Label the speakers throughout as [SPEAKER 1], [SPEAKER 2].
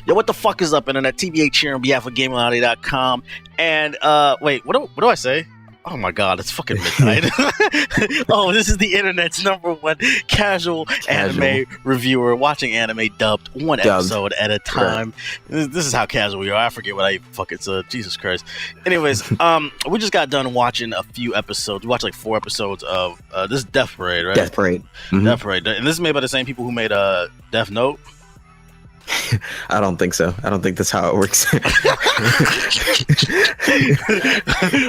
[SPEAKER 1] Yo, what the fuck is up, internet? TBH here on behalf of GamingLottery.com. And, wait, what do I say? Oh my god, it's fucking midnight. Oh, this is the internet's #1 casual anime reviewer, watching anime dubbed one episode at a time. Right. This is how casual we are. I forget what I fucking said. Jesus Christ. Anyways, we just got done watching a few episodes. We watched like 4 episodes of this is Death Parade, right?
[SPEAKER 2] Death Parade. Mm-hmm.
[SPEAKER 1] Death Parade. And this is made by the same people who made Death Note.
[SPEAKER 2] I don't think so. I don't think that's how it works.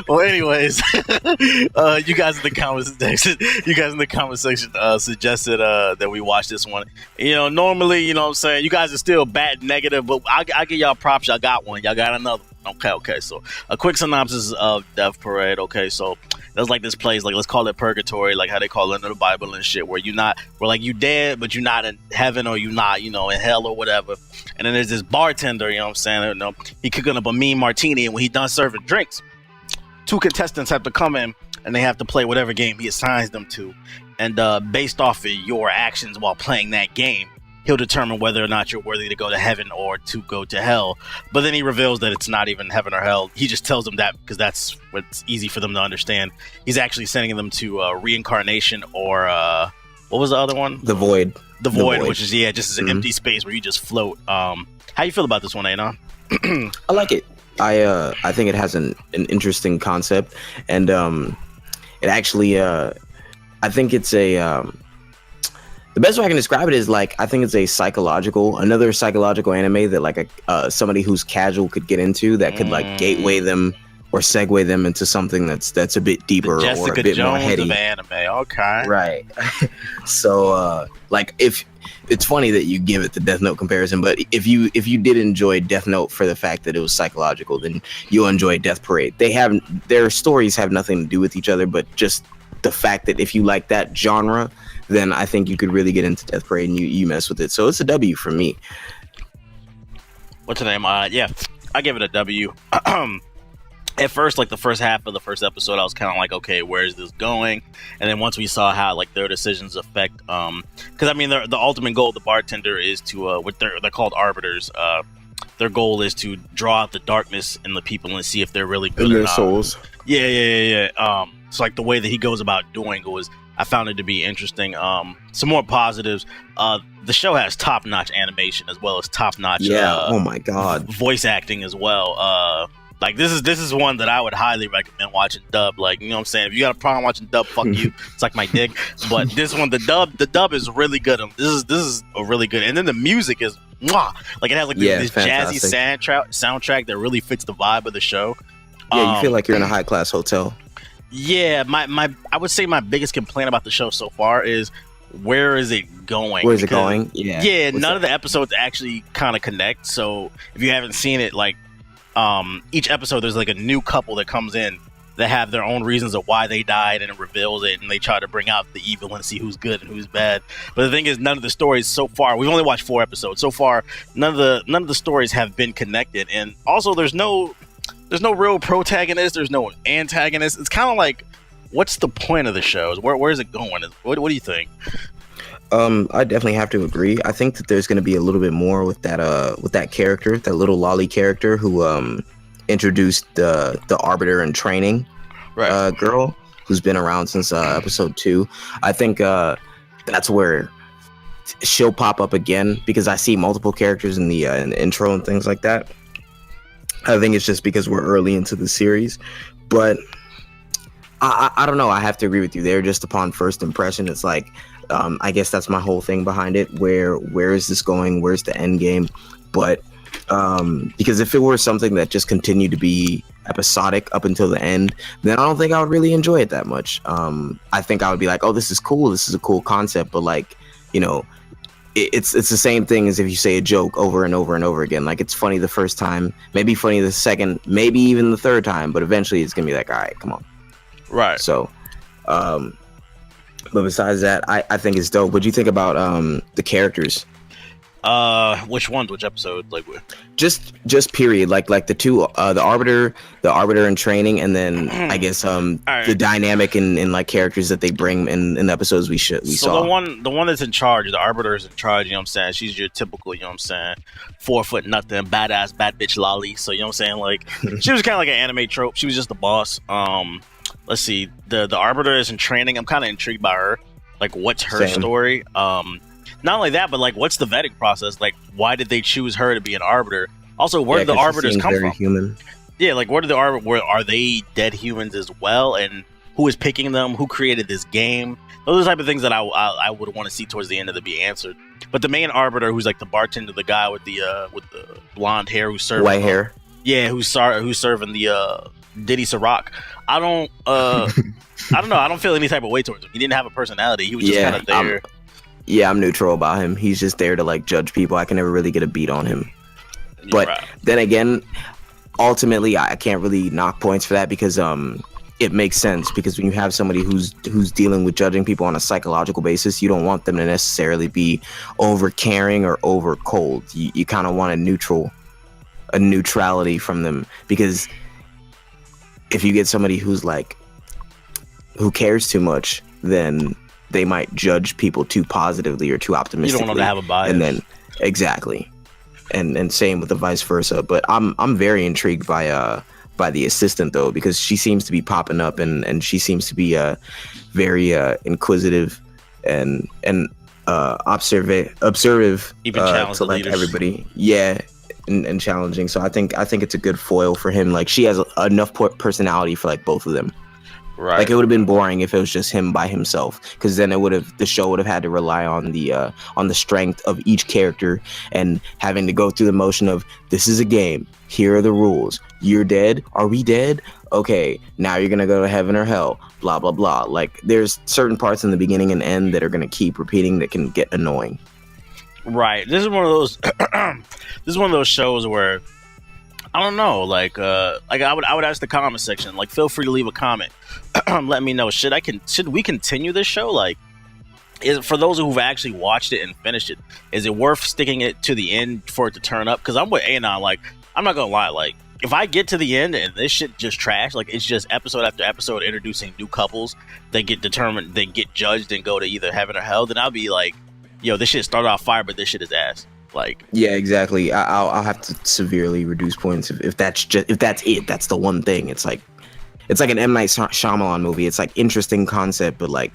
[SPEAKER 1] Well, anyways, you guys in the comment section suggested that we watch this one. You know, normally, you know what I'm saying, you guys are still bad negative, but I give y'all props. Y'all got one. Y'all got another one. Okay. So a quick synopsis of Death Parade. Okay, so there's like this place, like let's call it purgatory, like how they call it in the Bible and shit, where you dead, but you're not in heaven, or you're not, you know, in hell or whatever. And then there's this bartender, you know what I'm saying? You know, he cooking up a mean martini, and when he done serving drinks, 2 contestants have to come in and they have to play whatever game he assigns them to. And based off of your actions while playing that game, he'll determine whether or not you're worthy to go to heaven or to go to hell. But then he reveals that it's not even heaven or hell. He just tells them that because that's what's easy for them to understand. He's actually sending them to reincarnation, or what was the other one?
[SPEAKER 2] The Void.
[SPEAKER 1] The Void, which is just an empty space where you just float. How you feel about this one, Anon?
[SPEAKER 2] I like it. I think it has an interesting concept, and it actually I think it's a the best way I can describe it is, like, I think it's another psychological anime that like somebody who's casual could get into, that could like gateway them or segue them into something that's a bit deeper or a bit more heady.
[SPEAKER 1] Of anime, okay,
[SPEAKER 2] right? So like, if it's funny that you give it the Death Note comparison, but if you did enjoy Death Note for the fact that it was psychological, then you'll enjoy Death Parade. Their stories have nothing to do with each other, but just the fact that if you like that genre, then I think you could really get into Death Parade and you mess with it. So it's a W for me.
[SPEAKER 1] What's the name? Yeah, I give it a W. At first, like the first half of the first episode, I was kind of like, okay, where is this going? And then once we saw how like their decisions affect, because I mean, the ultimate goal of the bartender is to, they're called arbiters. Their goal is to draw out the darkness in the people and see if they're really good
[SPEAKER 2] in their
[SPEAKER 1] or not.
[SPEAKER 2] souls.
[SPEAKER 1] Yeah. So like the way that he goes about doing it was, I found it to be interesting. Some more positives. The show has top-notch animation as well as top-notch.
[SPEAKER 2] Oh my god,
[SPEAKER 1] voice acting as well. Like this is one that I would highly recommend watching dub. Like, you know what I'm saying? If you got a problem watching dub, fuck you. It's like my dick. But this one, the dub is really good. This is a really good. And then the music is mwah! Like it has like this jazzy soundtrack that really fits the vibe of the show.
[SPEAKER 2] Yeah, you feel like you're in a high-class hotel.
[SPEAKER 1] Yeah, I would say my biggest complaint about the show so far is, where is it going?
[SPEAKER 2] Where's it going?
[SPEAKER 1] Yeah. None of the episodes actually kind of connect. So if you haven't seen it, like each episode there's like a new couple that comes in that have their own reasons of why they died, and it reveals it, and they try to bring out the evil and see who's good and who's bad. But the thing is, none of the stories so far, we've only watched 4 episodes so far, none of the stories have been connected. And also there's no real protagonist, there's no antagonist. It's kind of like, what's the point of the show? Where is it going? What do you think?
[SPEAKER 2] I definitely have to agree. I think that there's going to be a little bit more with that character, that little lolly character who introduced the arbiter in training,
[SPEAKER 1] right?
[SPEAKER 2] Girl who's been around since episode 2. I think that's where she'll pop up again, because I see multiple characters in the intro and things like that. I think it's just because we're early into the series, but I don't know. I have to agree with you there. Just upon first impression, it's like, I guess that's my whole thing behind it. Where is this going? Where's the end game? But because if it were something that just continued to be episodic up until the end, then I don't think I would really enjoy it that much. I think I would be like, oh, this is cool. This is a cool concept. But like, you know, it's the same thing as if you say a joke over and over and over again. Like, it's funny the first time, maybe funny the second, maybe even the third time, but eventually it's gonna be like, all right, come on.
[SPEAKER 1] Right.
[SPEAKER 2] So, but besides that, I think it's dope. What do you think about the characters?
[SPEAKER 1] Which ones? Which episode? Like,
[SPEAKER 2] Just period. Like the two, the arbiter in training, and then I guess
[SPEAKER 1] right.
[SPEAKER 2] the dynamic in like characters that they bring in the episodes we saw.
[SPEAKER 1] The one that's in charge, the arbiter is in charge. You know what I'm saying? She's your typical, you know what I'm saying, 4 foot nothing, badass, bad bitch lolly. So you know what I'm saying? Like, she was kind of like an anime trope. She was just the boss. Let's see, the arbiter is in training. I'm kind of intrigued by her. Like, what's her story? Not only that, but like, what's the vetting process? Like, why did they choose her to be an arbiter? Also, where did the arbiters come from?
[SPEAKER 2] Human.
[SPEAKER 1] Yeah, like, where did the arbiter? Where are they dead humans as well? And who is picking them? Who created this game? Those are the type of things that I would want to see towards the end of it be answered. But the main arbiter, who's like the bartender, the guy with the blonde hair, who's serving
[SPEAKER 2] white hair,
[SPEAKER 1] who's serving the Diddy Ciroc. I don't know. I don't feel any type of way towards him. He didn't have a personality. He was just kind of there.
[SPEAKER 2] I'm neutral about him. He's just there to like judge people. I can never really get a beat on him. But then again, ultimately, I can't really knock points for that because it makes sense. Because when you have somebody who's dealing with judging people on a psychological basis, you don't want them to necessarily be over caring or over cold. You kind of want a neutrality from them, because if you get somebody who cares too much, then they might judge people too positively or too optimistically.
[SPEAKER 1] You don't want them to have a bias.
[SPEAKER 2] And then exactly. And same with the vice versa. But I'm very intrigued by the assistant though, because she seems to be popping up and she seems to be very inquisitive and observative
[SPEAKER 1] even
[SPEAKER 2] to like everybody. Yeah. And challenging. So I think it's a good foil for him. Like, she has enough personality for like both of them.
[SPEAKER 1] Right.
[SPEAKER 2] Like, it would have been boring if it was just him by himself, because then the show would have had to rely on the strength of each character and having to go through the motion of, this is a game, here are the rules, you're dead, are we dead? Okay, now you're gonna go to heaven or hell, blah blah blah. Like, there's certain parts in the beginning and end that are gonna keep repeating that can get annoying.
[SPEAKER 1] Right. This is one of those this is one of those shows where I don't know, like I would ask the comment section, like, feel free to leave a comment. Let me know, should we continue this show? Like, is it, for those who've actually watched it and finished it, is it worth sticking it to the end for it to turn up? Because I'm with Anon, like, I'm not gonna lie, like, if I get to the end and this shit just trash, like, it's just episode after episode introducing new couples that get determined, they get judged and go to either heaven or hell, then I'll be like, yo, this shit started off fire, but this shit is ass. Like,
[SPEAKER 2] yeah, exactly. I'll have to severely reduce points if that's it. That's the one thing. It's like an M. Night Shyamalan movie. It's like interesting concept, but like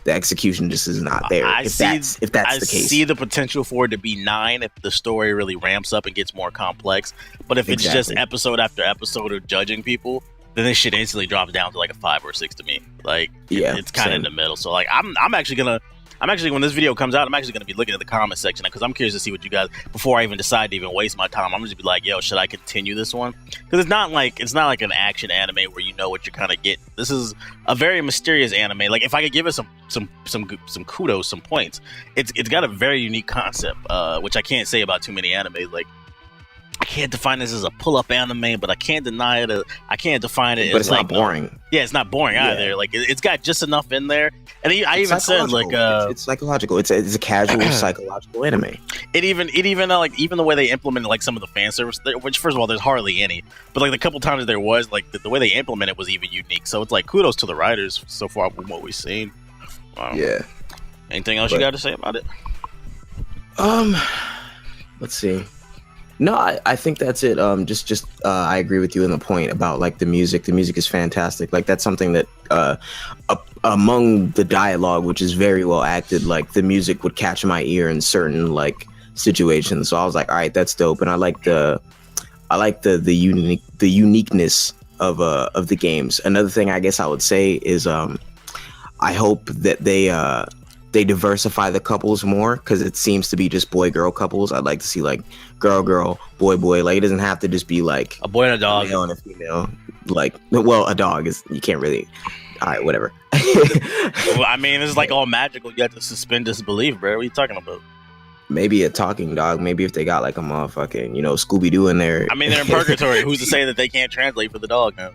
[SPEAKER 2] the execution just is not there. If that's the case,
[SPEAKER 1] I see the potential for it to be 9 if the story really ramps up and gets more complex. But if it's just episode after episode of judging people, then this shit instantly drops down to like a 5 or 6 to me. Like, it's kind of in the middle. So like, I'm actually, when this video comes out, I'm actually going to be looking at the comment section because I'm curious to see what you guys, before I even decide to even waste my time, I'm going to be like, yo, should I continue this one? Because it's not like an action anime where you know what you're kind of getting. This is a very mysterious anime. Like, if I could give it some kudos, some points, it's got a very unique concept, which I can't say about too many animes. Like, I can't define this as a pull-up anime, but I can't deny it. I can't define it.
[SPEAKER 2] But it's like, not boring.
[SPEAKER 1] Yeah, it's not boring either. Like, it's got just enough in there. And I even said, like,
[SPEAKER 2] it's psychological. It's a casual psychological anime.
[SPEAKER 1] It even like, even the way they implemented like some of the fan service, which first of all, there's hardly any, but like the couple times there was, like, the way they implemented was even unique. So it's like, kudos to the writers so far from what we've seen.
[SPEAKER 2] Yeah.
[SPEAKER 1] Anything else you got to say about it?
[SPEAKER 2] Let's see. No, I think that's it. I agree with you in the point about like the music. The music is fantastic. Like, that's something that among the dialogue, which is very well acted, like the music would catch my ear in certain like situations. So I was like, all right, that's dope. And I like the uniqueness of the games. Another thing I guess I would say is I hope that they diversify the couples more, because it seems to be just boy-girl couples. I'd like to see like girl-girl, boy-boy. Like, it doesn't have to just be like
[SPEAKER 1] a boy and a dog,
[SPEAKER 2] a male and a female. Like, well, a dog is, you can't really. All right, whatever.
[SPEAKER 1] Well, I mean, it's like all magical. You have to suspend disbelief, bro. What are you talking about?
[SPEAKER 2] Maybe a talking dog. Maybe if they got like a motherfucking, Scooby-Doo in there.
[SPEAKER 1] I mean, they're in purgatory. Who's to say that they can't translate for the dog now?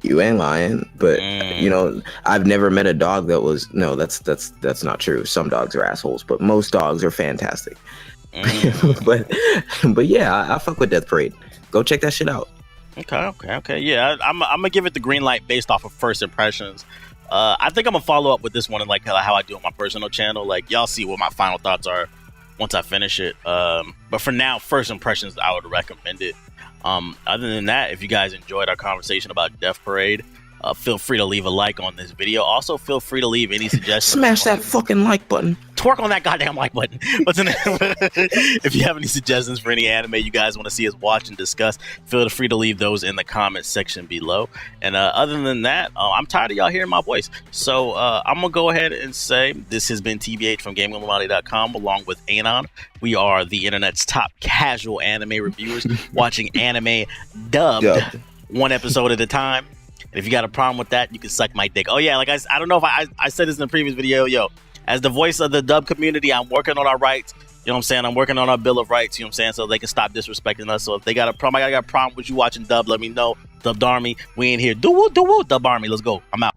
[SPEAKER 2] You ain't lying, but you know, I've never met a dog that was no. That's not true. Some dogs are assholes, but most dogs are fantastic. but yeah, I fuck with Death Parade. Go check that shit out.
[SPEAKER 1] Okay. Yeah, I'm gonna give it the green light based off of first impressions. I think I'm gonna follow up with this one and like how I do on my personal channel. Like y'all see what my final thoughts are once I finish it. But for now, first impressions, I would recommend it. Other than that, if you guys enjoyed our conversation about Death Parade, feel free to leave a like on this video. Also, feel free to leave any suggestions.
[SPEAKER 2] Smash that fucking like button.
[SPEAKER 1] Twerk on that goddamn like button. If you have any suggestions for any anime you guys want to see us watch and discuss, feel free to leave those in the comments section below. And other than that, I'm tired of y'all hearing my voice. So I'm going to go ahead and say this has been TBH from GamingWithMommy.com along with Anon. We are the internet's top casual anime reviewers watching anime dubbed one episode at a time. And if you got a problem with that, you can suck my dick. Oh yeah, like I don't know if I said this in the previous video, yo. As the voice of the dub community, I'm working on our rights. You know what I'm saying? I'm working on our Bill of Rights, you know what I'm saying? So they can stop disrespecting us. So if they got a problem, I got a problem with you watching dub, let me know. Dubbed Army, we in here. Do woo, Dub Army, let's go. I'm out.